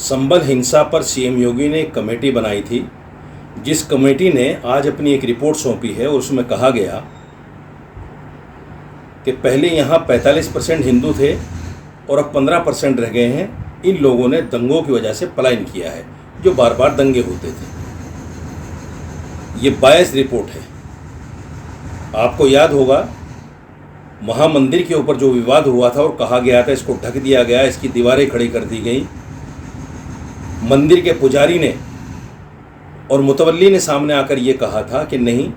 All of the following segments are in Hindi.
संबल हिंसा पर सीएम योगी ने एक कमेटी बनाई थी, जिस कमेटी ने आज अपनी एक रिपोर्ट सौंपी है और उसमें कहा गया कि पहले यहाँ 45% हिंदू थे और अब 15% रह गए हैं। इन लोगों ने दंगों की वजह से पलायन किया है, जो बार बार दंगे होते थे। ये बायस रिपोर्ट है। आपको याद होगा महामंदिर के ऊपर जो विवाद हुआ था और कहा गया था इसको ढक दिया गया, इसकी दीवारें खड़ी कर दी गई। मंदिर के पुजारी ने और मुतवल्ली ने सामने आकर ये कहा था कि नहीं,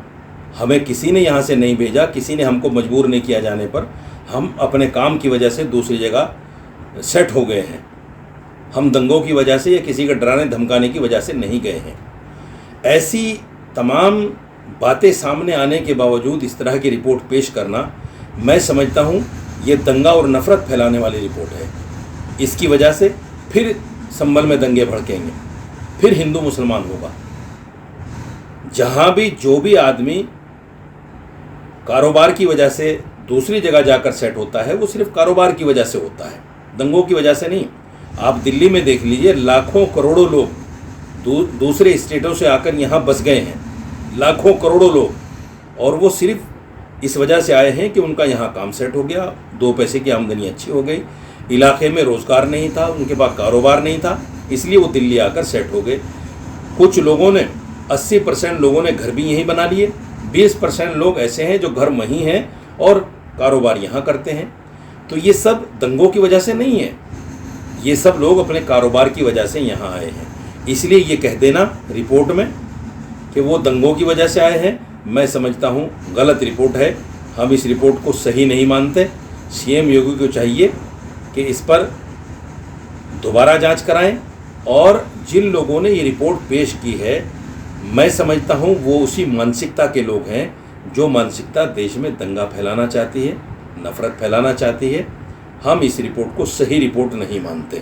हमें किसी ने यहाँ से नहीं भेजा, किसी ने हमको मजबूर नहीं किया जाने पर हम अपने काम की वजह से दूसरी जगह सेट हो गए हैं। हम दंगों की वजह से या किसी का डराने धमकाने की वजह से नहीं गए हैं। ऐसी तमाम बातें सामने आने के बावजूद इस तरह की रिपोर्ट पेश करना, मैं समझता हूँ ये दंगा और नफ़रत फैलाने वाली रिपोर्ट है। इसकी वजह से फिर संभल में दंगे भड़केंगे, फिर हिंदू मुसलमान होगा। जहाँ भी जो भी आदमी कारोबार की वजह से दूसरी जगह जाकर सेट होता है, वो सिर्फ कारोबार की वजह से होता है, दंगों की वजह से नहीं। आप दिल्ली में देख लीजिए, लाखों करोड़ों लोग दूसरे स्टेटों से आकर यहाँ बस गए हैं, लाखों करोड़ों लोग, और वो सिर्फ इस वजह से आए हैं कि उनका यहाँ काम सेट हो गया, 2 पैसे की आमदनी अच्छी हो गई, इलाके में रोज़गार नहीं था, उनके पास कारोबार नहीं था, इसलिए वो दिल्ली आकर सेट हो गए। कुछ लोगों ने 80% लोगों ने घर भी यहीं बना लिए, 20% लोग ऐसे हैं जो घर वहीं हैं और कारोबार यहाँ करते हैं। तो ये सब दंगों की वजह से नहीं है, ये सब लोग अपने कारोबार की वजह से यहाँ आए हैं। इसलिए ये कह देना रिपोर्ट में कि वो दंगों की वजह से आए हैं, मैं समझता हूँ गलत रिपोर्ट है। हम इस रिपोर्ट को सही नहीं मानते। सीएम योगी को चाहिए कि इस पर दोबारा जांच कराएं, और जिन लोगों ने ये रिपोर्ट पेश की है, मैं समझता हूँ वो उसी मानसिकता के लोग हैं जो मानसिकता देश में दंगा फैलाना चाहती है, नफ़रत फैलाना चाहती है। हम इस रिपोर्ट को सही रिपोर्ट नहीं मानते।